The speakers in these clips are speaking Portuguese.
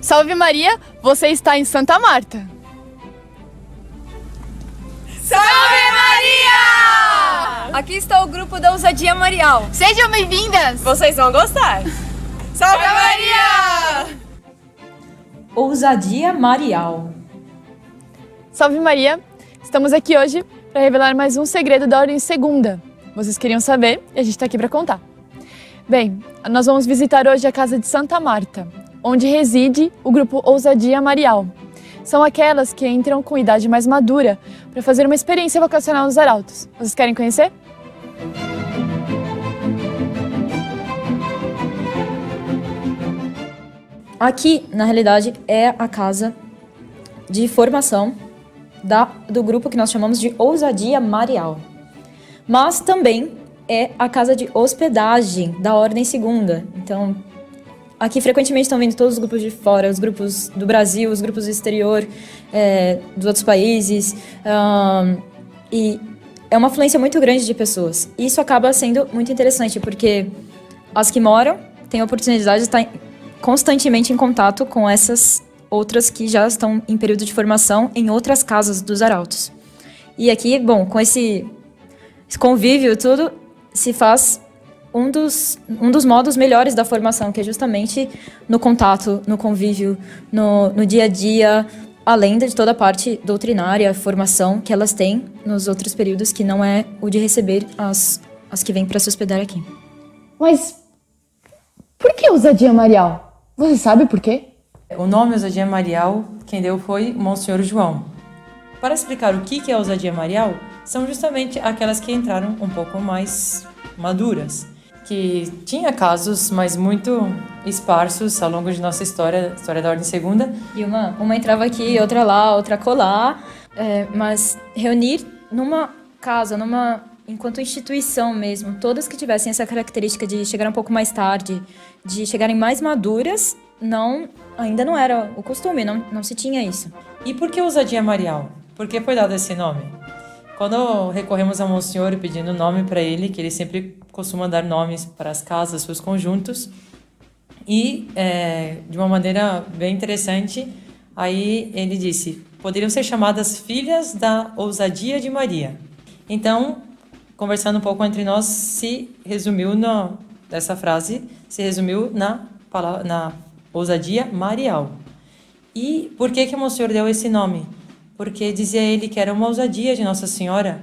Salve Maria, você está em Santa Marta. Salve Maria! Aqui está o grupo da Ousadia Marial. Sejam bem-vindas! Vocês vão gostar. Salve Maria! Ousadia Marial. Salve Maria, estamos aqui hoje para revelar mais um segredo da Ordem Segunda. Vocês queriam saber e a gente está aqui para contar. Bem, nós vamos visitar hoje a casa de Santa Marta, onde reside o grupo Ousadia Marial. São aquelas que entram com idade mais madura para fazer uma experiência vocacional nos arautos. Vocês querem conhecer? Aqui, na realidade, é a casa de formação do grupo que nós chamamos de Ousadia Marial. Mas também é a casa de hospedagem da Ordem Segunda. Então, aqui frequentemente estão vindo todos os grupos de fora, os grupos do Brasil, os grupos do exterior, dos outros países. E é uma afluência muito grande de pessoas. E isso acaba sendo muito interessante, porque as que moram têm a oportunidade de estar constantemente em contato com essas outras que já estão em período de formação em outras casas dos arautos. E aqui, bom, com esse convívio tudo, se faz um dos modos melhores da formação, que é justamente no contato, no convívio, no dia a dia, além de toda a parte doutrinária, formação que elas têm nos outros períodos, que não é o de receber as que vêm para se hospedar aqui. Mas por que Ousadia Marial? Você sabe por quê? O nome Ousadia Marial, quem deu foi o Monsenhor João. Para explicar o que é Ousadia Marial, são justamente aquelas que entraram um pouco mais maduras, que tinha casos, mas muito esparsos ao longo de nossa história, a história da Ordem Segunda. E uma entrava aqui, outra lá, outra colar, mas reunir numa casa, enquanto instituição mesmo, todas que tivessem essa característica de chegar um pouco mais tarde, de chegarem mais maduras, ainda não era o costume, não se tinha isso. E por que Ousadia Marial? Por que foi dado esse nome? Quando recorremos ao Monsenhor pedindo nome para ele, que ele sempre costuma dar nomes para as casas, para os conjuntos, e de uma maneira bem interessante, aí ele disse, poderiam ser chamadas filhas da Ousadia de Maria. Então, conversando um pouco entre nós, essa frase se resumiu na Ousadia Marial. E por que o Monsenhor deu esse nome? Porque dizia ele que era uma ousadia de Nossa Senhora,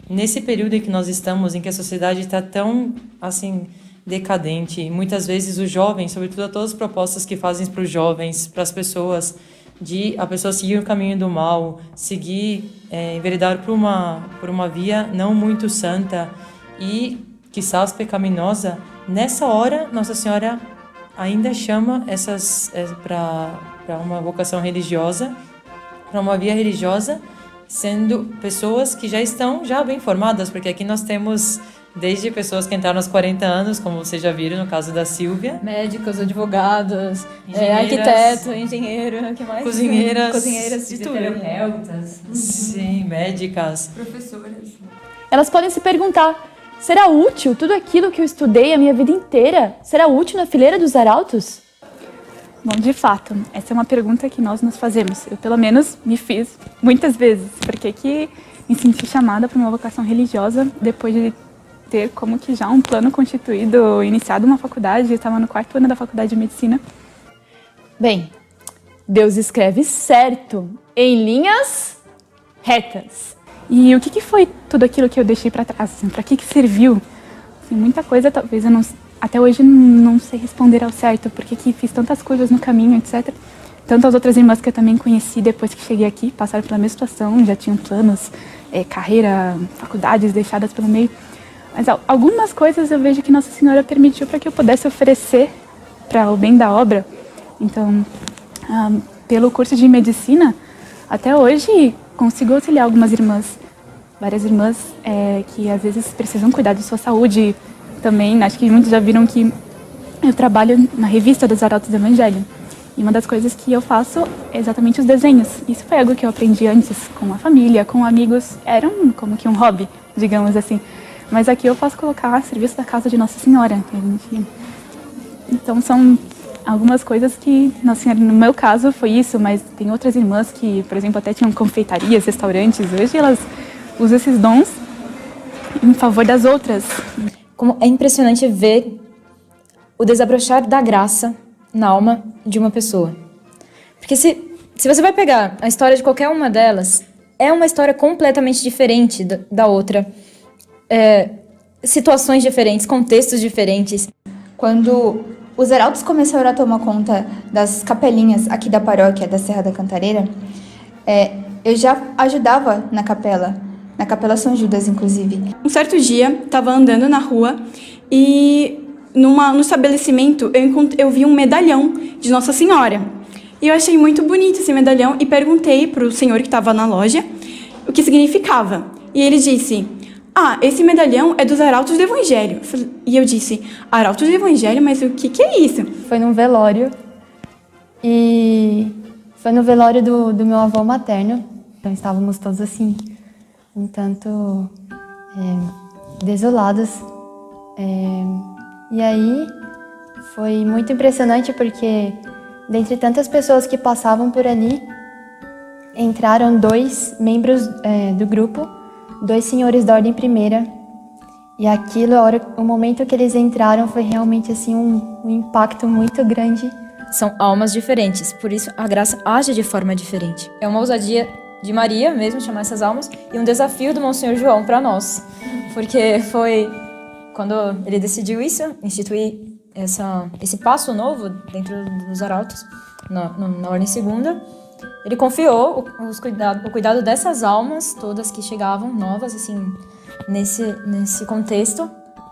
nesse período em que nós estamos, em que a sociedade está tão, assim, decadente. Muitas vezes os jovens, sobretudo todas as propostas que fazem para os jovens, para as pessoas, de a pessoa seguir o caminho do mal, enveredar por uma via não muito santa e, quizás, pecaminosa. Nessa hora, Nossa Senhora ainda chama para uma vocação religiosa, para uma via religiosa, sendo pessoas que já estão bem formadas, porque aqui nós temos desde pessoas que entraram aos 40 anos, como vocês já viram no caso da Silvia. Médicos, advogados, arquiteto, engenheiro, que mais? Cozinheiras de tudo. Terapeutas. Sim, médicas. Professoras. Elas podem se perguntar, será útil tudo aquilo que eu estudei a minha vida inteira? Será útil na fileira dos arautos? Bom, de fato, essa é uma pergunta que nós nos fazemos. Eu, pelo menos, me fiz muitas vezes. Por que me senti chamada para uma vocação religiosa depois de ter como que já um plano constituído, iniciado uma faculdade, eu estava no 4º ano da faculdade de medicina. Bem, Deus escreve certo, em linhas retas. E o que foi tudo aquilo que eu deixei para trás? Assim, para que serviu? Assim, muita coisa, talvez eu não... Até hoje não sei responder ao certo, porque que fiz tantas coisas no caminho, etc. Tantas outras irmãs que eu também conheci depois que cheguei aqui, passaram pela mesma situação, já tinham planos, carreira, faculdades deixadas pelo meio. Mas algumas coisas eu vejo que Nossa Senhora permitiu para que eu pudesse oferecer para o bem da obra. Então, pelo curso de medicina, até hoje consigo auxiliar algumas irmãs, várias irmãs que às vezes precisam cuidar de sua saúde, também, acho que muitos já viram que eu trabalho na revista dos Arautos do Evangelho. E uma das coisas que eu faço é exatamente os desenhos. Isso foi algo que eu aprendi antes com a família, com amigos. Era como que um hobby, digamos assim. Mas aqui eu posso colocar a serviço da casa de Nossa Senhora. Então são algumas coisas que, Nossa Senhora, no meu caso foi isso, mas tem outras irmãs que, por exemplo, até tinham confeitarias, restaurantes. Hoje elas usam esses dons em favor das outras. Como é impressionante ver o desabrochar da graça na alma de uma pessoa. Porque se você vai pegar a história de qualquer uma delas, é uma história completamente diferente da outra. Situações diferentes, contextos diferentes. Quando os arautos começaram a tomar conta das capelinhas aqui da paróquia da Serra da Cantareira, eu já ajudava na capela São Judas, inclusive. Um certo dia, estava andando na rua e no estabelecimento eu vi um medalhão de Nossa Senhora. E eu achei muito bonito esse medalhão e perguntei para o senhor que estava na loja o que significava. E ele disse: esse medalhão é dos arautos do Evangelho. E eu disse: arautos do Evangelho? Mas o que é isso? Foi num velório. E foi no velório do meu avô materno. Então estávamos todos assim, um tanto desolados. E aí foi muito impressionante porque, dentre tantas pessoas que passavam por ali, entraram 2 membros do grupo, 2 senhores da Ordem Primeira. E aquilo, o momento que eles entraram, foi realmente assim um impacto muito grande. São almas diferentes, por isso a graça age de forma diferente. É uma ousadia de Maria mesmo chamar essas almas e um desafio do Monsenhor João para nós. Porque foi quando ele decidiu isso, instituir esse passo novo dentro dos arautos, na Ordem Segunda, ele confiou o cuidado dessas almas todas que chegavam novas, assim, nesse contexto,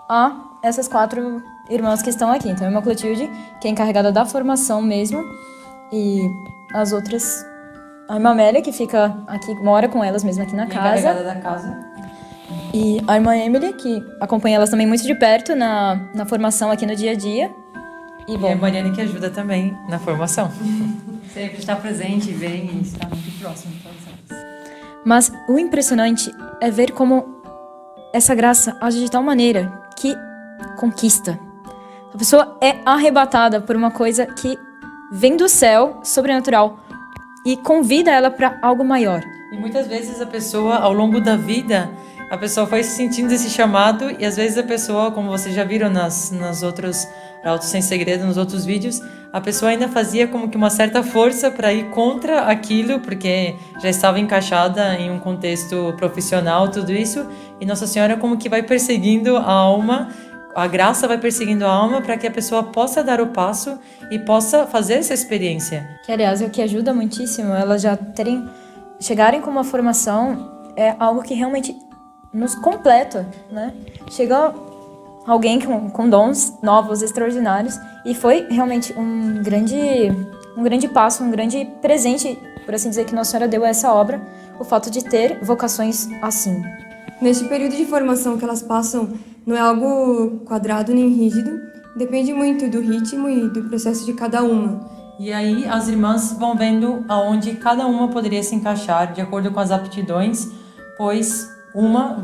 a essas 4 irmãs que estão aqui. Então, a irmã Clotilde, que é encarregada da formação mesmo, e as outras, a irmã Amélia, que fica aqui, mora com elas mesmo aqui na casa. Encarregada da casa. E a irmã Emily, que acompanha elas também muito de perto na formação aqui no dia a dia. E a Mariane, que ajuda também na formação. Sempre está presente, vem e está muito próximo de todas elas. Mas o impressionante é ver como essa graça age de tal maneira que conquista. A pessoa é arrebatada por uma coisa que vem do céu, sobrenatural, e convida ela para algo maior. E muitas vezes a pessoa, ao longo da vida, a pessoa foi sentindo esse chamado e às vezes a pessoa, como vocês já viram nas outros Arautos Sem Segredo, nos outros vídeos, a pessoa ainda fazia como que uma certa força para ir contra aquilo, porque já estava encaixada em um contexto profissional, tudo isso, e Nossa Senhora como que vai perseguindo a alma, a graça vai perseguindo a alma para que a pessoa possa dar o passo e possa fazer essa experiência. Que, aliás, é o que ajuda muitíssimo, elas já chegarem com uma formação, é algo que realmente nos completa, né? Chega alguém com dons novos, extraordinários, e foi realmente um grande passo, um grande presente, por assim dizer, que Nossa Senhora deu a essa obra, o fato de ter vocações assim. Neste período de formação que elas passam, não é algo quadrado nem rígido, depende muito do ritmo e do processo de cada uma. E aí as irmãs vão vendo aonde cada uma poderia se encaixar de acordo com as aptidões, pois uma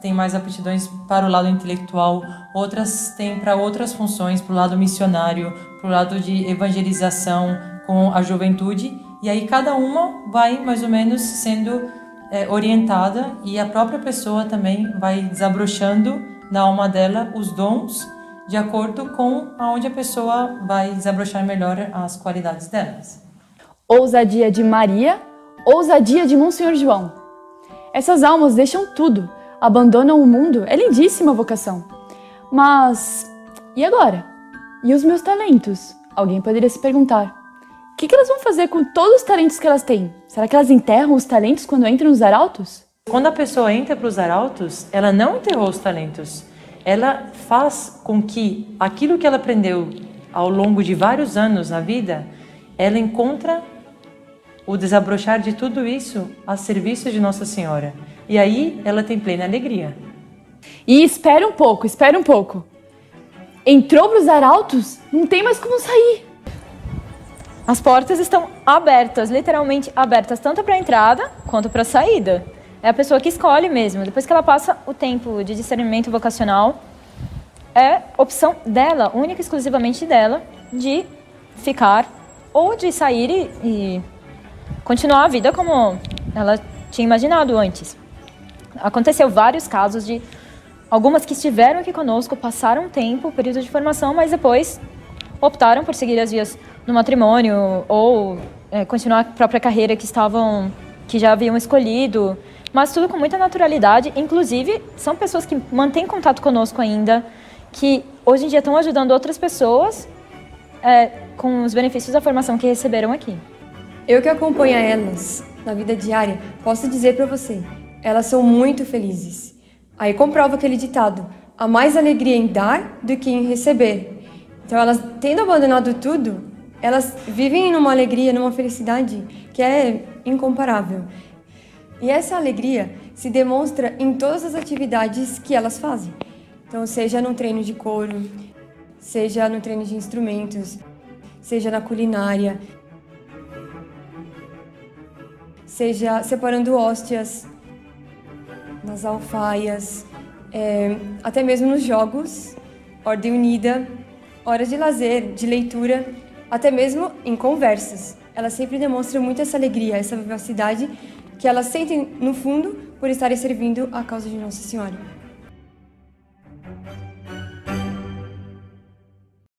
tem mais aptidões para o lado intelectual, outras têm para outras funções, para o lado missionário, para o lado de evangelização com a juventude, e aí cada uma vai mais ou menos sendo orientada, e a própria pessoa também vai desabrochando na alma dela os dons de acordo com aonde a pessoa vai desabrochar melhor as qualidades delas. Ousadia de Maria, ousadia de Monsenhor João. Essas almas deixam tudo, abandonam o mundo, é lindíssima a vocação. Mas, e agora? E os meus talentos? Alguém poderia se perguntar. O que elas vão fazer com todos os talentos que elas têm? Será que elas enterram os talentos quando entram nos arautos? Quando a pessoa entra para os arautos, ela não enterrou os talentos. Ela faz com que aquilo que ela aprendeu ao longo de vários anos na vida, ela encontra o desabrochar de tudo isso a serviço de Nossa Senhora. E aí ela tem plena alegria. E espera um pouco. Entrou para os arautos? Não tem mais como sair. As portas estão abertas, literalmente abertas, tanto para a entrada quanto para a saída. É a pessoa que escolhe mesmo. Depois que ela passa o tempo de discernimento vocacional, é opção dela, única e exclusivamente dela, de ficar ou de sair e continuar a vida como ela tinha imaginado antes. Aconteceu vários casos de algumas que estiveram aqui conosco, passaram um tempo, período de formação, mas depois optaram por seguir as vias do matrimônio ou continuar a própria carreira que já haviam escolhido, mas tudo com muita naturalidade. Inclusive, são pessoas que mantêm contato conosco ainda, que hoje em dia estão ajudando outras pessoas com os benefícios da formação que receberam aqui. Eu que acompanho elas na vida diária, posso dizer para você, elas são muito felizes. Aí comprova aquele ditado, há mais alegria em dar do que em receber. Então elas, tendo abandonado tudo, elas vivem numa alegria, numa felicidade que é incomparável. E essa alegria se demonstra em todas as atividades que elas fazem. Então, seja no treino de coro, seja no treino de instrumentos, seja na culinária, seja separando hóstias, nas alfaias, até mesmo nos jogos, ordem unida, horas de lazer, de leitura, até mesmo em conversas. Elas sempre demonstram muito essa alegria, essa vivacidade que elas sentem no fundo por estarem servindo a causa de Nossa Senhora.